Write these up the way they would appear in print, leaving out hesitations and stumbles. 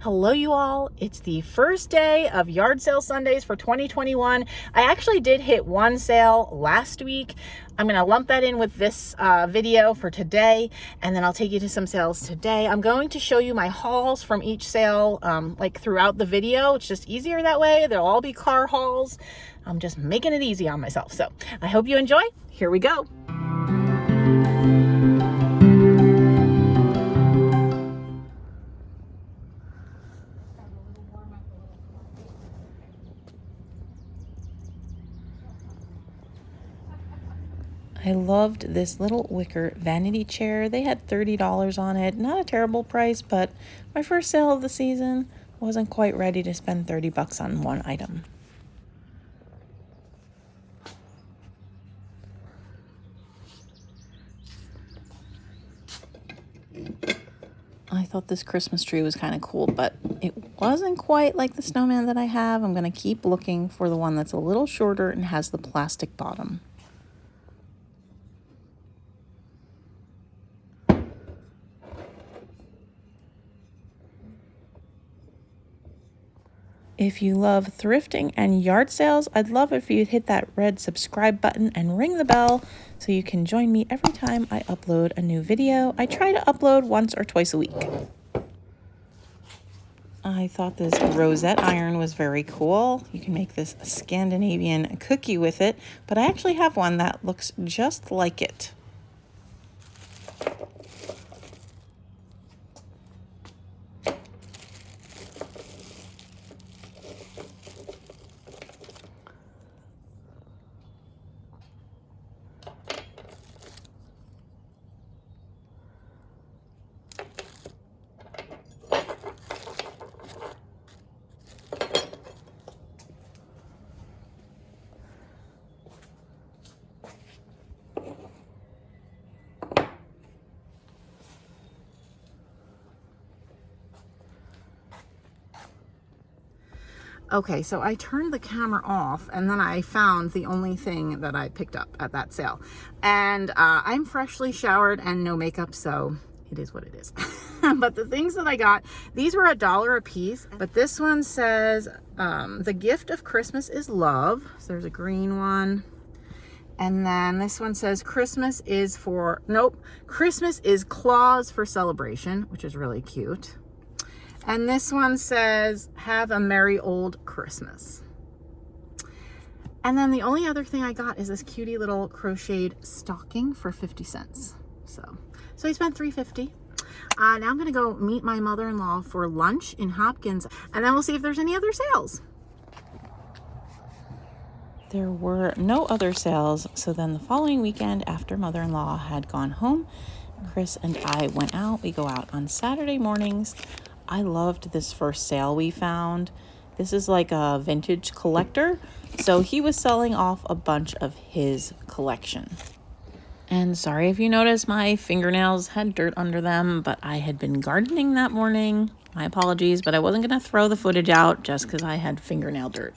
Hello you all, it's the first day of yard sale Sundays for 2021. I actually did hit one sale last week. I'm going to lump that in with this video for today, and then I'll take you to some sales today. I'm going to show you my hauls from each sale like throughout the video. It's just easier that way. They'll all be car hauls. I'm just making it easy on myself. So I hope you enjoy. Here we go. I loved this little wicker vanity chair. They had $30 on it. Not a terrible price, but my first sale of the season, wasn't quite ready to spend 30 bucks on one item. I thought this Christmas tree was kind of cool, but it wasn't quite like the snowman that I have. I'm going to keep looking for the one that's a little shorter and has the plastic bottom. If you love thrifting and yard sales, I'd love if you'd hit that red subscribe button and ring the bell so you can join me every time I upload a new video. I try to upload once or twice a week. I thought this rosette iron was very cool. You can make this Scandinavian cookie with it, but I actually have one that looks just like it. Okay, so I turned the camera off and then I found the only thing that I picked up at that sale. And I'm freshly showered and no makeup, so it is what it is. But the things that I got, these were $1 a piece. But this one says, the gift of Christmas is love. So there's a green one. And then this one says Christmas is claws for celebration, which is really cute. And this one says, have a merry old Christmas. And then the only other thing I got is this cutie little crocheted stocking for 50 cents. So I spent $3.50. Now I'm gonna go meet my mother-in-law for lunch in Hopkins, and then we'll see if there's any other sales. There were no other sales, so then the following weekend after mother-in-law had gone home, Chris and I went out. We go out on Saturday mornings. I loved this first sale we found. This is like a vintage collector. So he was selling off a bunch of his collection. And sorry if you notice my fingernails had dirt under them, but I had been gardening that morning. My apologies, but I wasn't gonna throw the footage out just because I had fingernail dirt.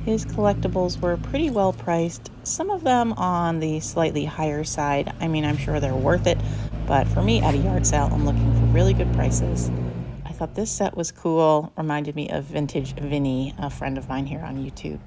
His collectibles were pretty well priced, some of them on the slightly higher side. I mean, I'm sure they're worth it, but for me at a yard sale, I'm looking for really good prices. I thought this set was cool, reminded me of Vintage Vinny, a friend of mine here on YouTube.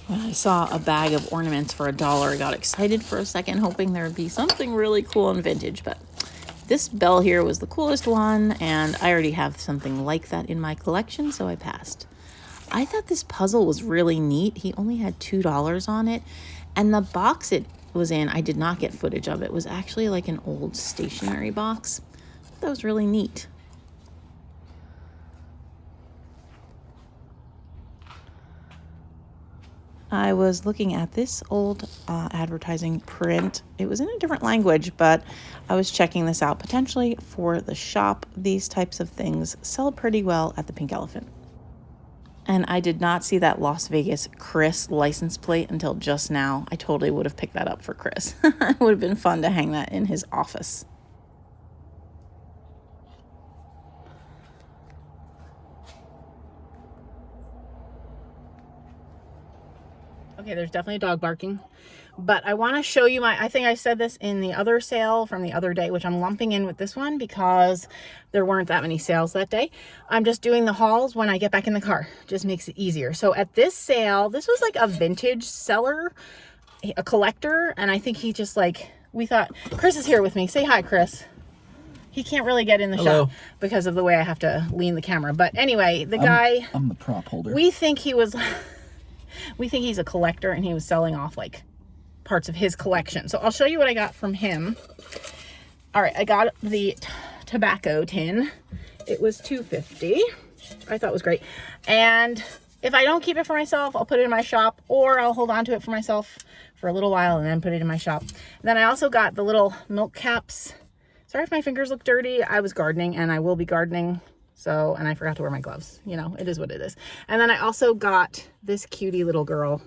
When I saw a bag of ornaments for $1, I got excited for a second, hoping there would be something really cool and vintage, but this bell here was the coolest one, and I already have something like that in my collection, so I passed. I thought this puzzle was really neat. He only had $2 on it, and the box it was in, I did not get footage of. It was actually like an old stationery box. That was really neat. I was looking at this old advertising print. It was in a different language, but I was checking this out potentially for the shop. These types of things sell pretty well at the Pink Elephant. And I did not see that Las Vegas Chris license plate until just now. I totally would have picked that up for Chris. It would have been fun to hang that in his office. Okay, there's definitely a dog barking, but I want to show you I think I said this in the other sale from the other day, which I'm lumping in with this one because there weren't that many sales that day. I'm just doing the hauls when I get back in the car. Just makes it easier. So at this sale, this was like a vintage seller, a collector, and I think he just like, we thought, Chris is here with me. Say hi, Chris. He can't really get in the shot because of the way I have to lean the camera. But anyway, the guy, I'm the prop holder. We think he's a collector, and he was selling off like parts of his collection. So I'll show you what I got from him. All right, I got the tobacco tin. It was $2.50. I thought it was great. And if I don't keep it for myself, I'll put it in my shop, or I'll hold on to it for myself for a little while and then put it in my shop. Then I also got the little milk caps. Sorry if my fingers look dirty. I was gardening, and I will be gardening. So, and I forgot to wear my gloves. You know, it is what it is. And then I also got this cutie little girl.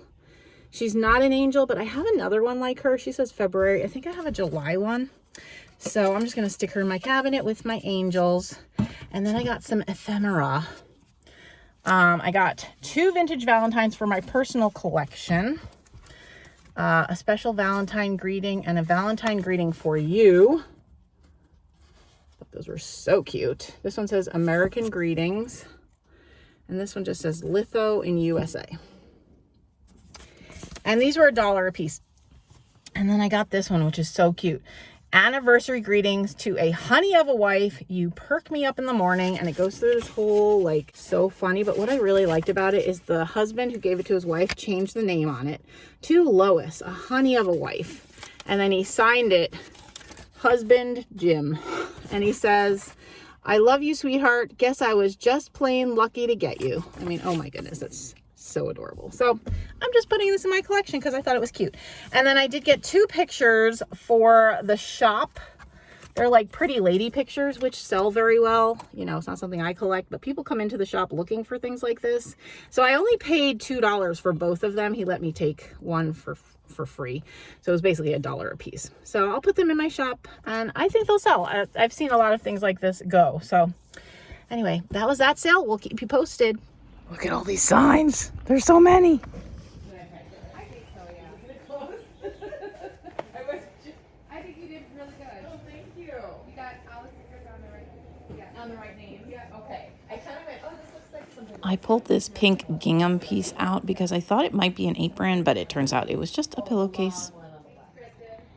She's not an angel, but I have another one like her. She says February. I think I have a July one. So I'm just going to stick her in my cabinet with my angels. And then I got some ephemera. I got 2 vintage Valentines for my personal collection. A special Valentine greeting and a Valentine greeting for you. Those were so cute. This one says American Greetings. And this one just says Litho in USA. And these were $1 a piece. And then I got this one, which is so cute. Anniversary greetings to a honey of a wife. You perk me up in the morning. And it goes through this whole, like, so funny. But what I really liked about it is the husband who gave it to his wife changed the name on it to Lois, a honey of a wife. And then he signed it, Husband Jim. And he says, I love you, sweetheart. Guess I was just plain lucky to get you. I mean, oh my goodness, that's so adorable. So I'm just putting this in my collection because I thought it was cute. And then I did get 2 pictures for the shop. They're like pretty lady pictures, which sell very well. You know, it's not something I collect, but people come into the shop looking for things like this. So I only paid $2 for both of them. He let me take one for free. So it was basically $1 a piece. So I'll put them in my shop, and I think they'll sell. I've seen a lot of things like this go. So anyway, that was that sale. We'll keep you posted. Look at all these signs. There's so many. I think so, yeah. I think you did really good. Oh, thank you. You got all the stickers on the right name. Yeah, okay. I kind of went, oh, this looks like something. I pulled this pink gingham piece out because I thought it might be an apron, but it turns out it was just a pillowcase.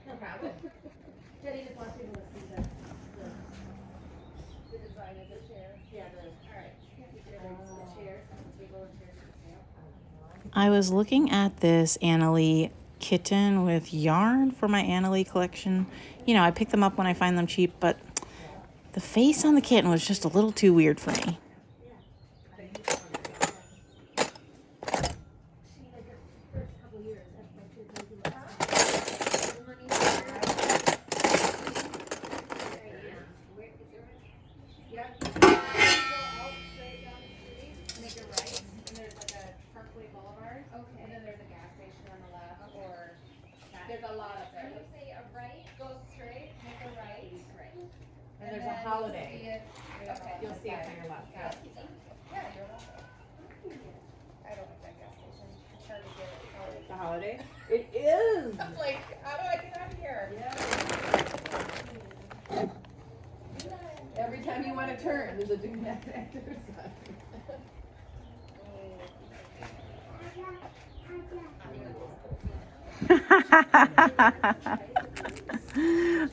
No problem. Jenny just wants you to see the design of the chair. Yeah, all right. The chair, table and chair. I was looking at this Annalee kitten with yarn for my Annalee collection. You know, I pick them up when I find them cheap, but the face on the kitten was just a little too weird for me. There's a lot up there. When you say a right, go straight, make a right. And there's a holiday. Okay. You'll see it on your left. Yeah, you're welcome. I don't like that gas station. It's hard to get it. The holiday? It is. I'm like, how do I get out of here? Every time you want to turn, there's a do not enter sign.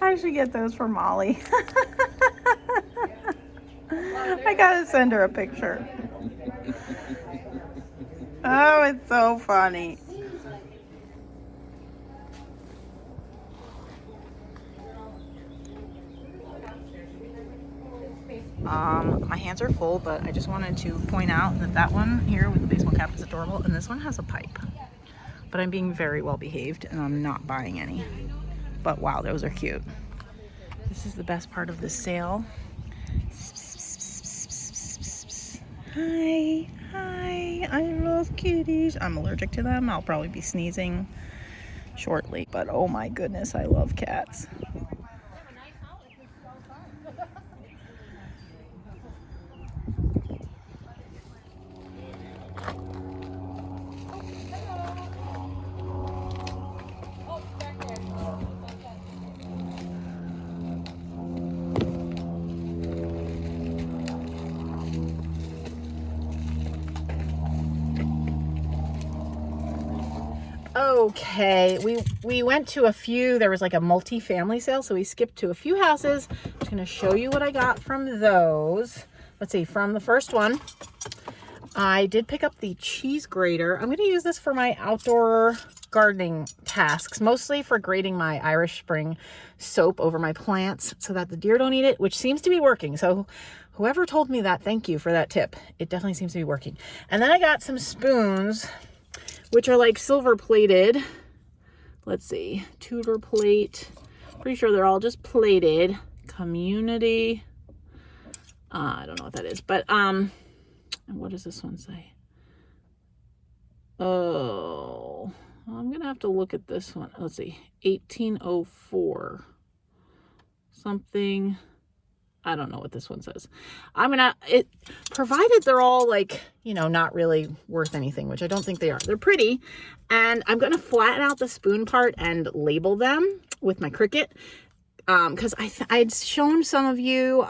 I should get those for Molly. I gotta send her a picture. Oh, it's so funny. My hands are full, but I just wanted to point out that that one here with the baseball cap is adorable, and this one has a pipe. But I'm being very well behaved, and I'm not buying any. But wow, those are cute. This is the best part of the sale. Hi, hi, I love kitties. I'm allergic to them. I'll probably be sneezing shortly, but oh my goodness, I love cats. Okay, we went to a few, there was like a multi-family sale, so we skipped to a few houses. I'm just gonna show you what I got from those. Let's see, from the first one, I did pick up the cheese grater. I'm gonna use this for my outdoor gardening tasks, mostly for grating my Irish Spring soap over my plants so that the deer don't eat it, which seems to be working. So whoever told me that, thank you for that tip. It definitely seems to be working. And then I got some spoons, which are like silver plated. Let's see, Tudor plate. Pretty sure they're all just plated. Community. I don't know what that is, but and what does this one say? Oh, I'm gonna have to look at this one. Let's see, 1804 something. I don't know what this one says. It provided they're all like, you know, not really worth anything, which I don't think they are. They're pretty. And I'm going to flatten out the spoon part and label them with my Cricut. Because I'd shown some of you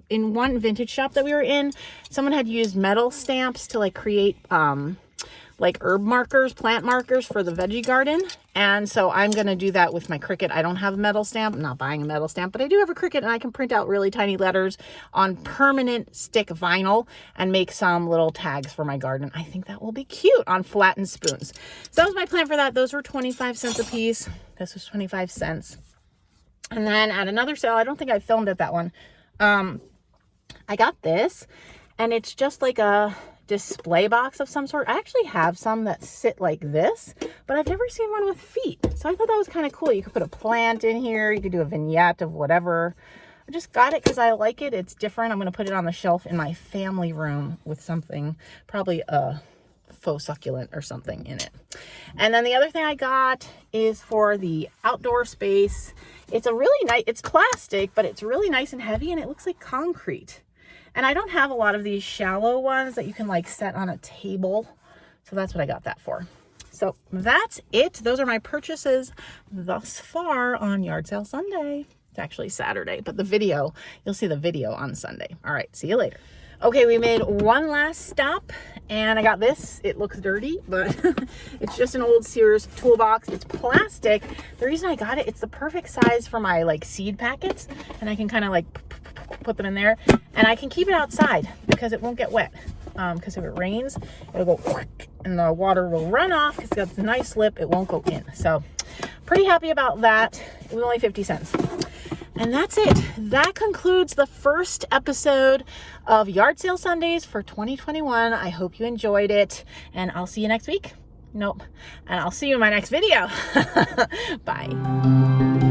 in one vintage shop that we were in, someone had used metal stamps to like create like herb markers, plant markers for the veggie garden. And so I'm going to do that with my Cricut. I don't have a metal stamp. I'm not buying a metal stamp, but I do have a Cricut, and I can print out really tiny letters on permanent stick vinyl and make some little tags for my garden. I think that will be cute on flattened spoons. So that was my plan for that. Those were 25 cents a piece. This was 25 cents. And then at another sale, I don't think I filmed at that one. I got this, and it's just like a display box of some sort. I actually have some that sit like this, but I've never seen one with feet. So I thought that was kind of cool. You could put a plant in here. You could do a vignette of whatever. I just got it because I like it. It's different. I'm going to put it on the shelf in my family room with something, probably a faux succulent or something in it. And then the other thing I got is for the outdoor space. It's a really nice, it's plastic, but it's really nice and heavy, and it looks like concrete. And I don't have a lot of these shallow ones that you can like set on a table. So that's what I got that for. So that's it. Those are my purchases thus far on Yard Sale Sunday. It's actually Saturday, but the video, you'll see the video on Sunday. All right, see you later. Okay, we made one last stop, and I got this. It looks dirty, but it's just an old Sears toolbox. It's plastic. The reason I got it, it's the perfect size for my like seed packets, and I can kind of like put them in there, and I can keep it outside because it won't get wet. Because if it rains, it'll go and the water will run off. It's got the nice lip. It won't go in. So pretty happy about that. It was only 50 cents. And that's it. That concludes the first episode of Yard Sale Sundays for 2021. I hope you enjoyed it, and I'll see you next week. Nope. And I'll see you in my next video. Bye.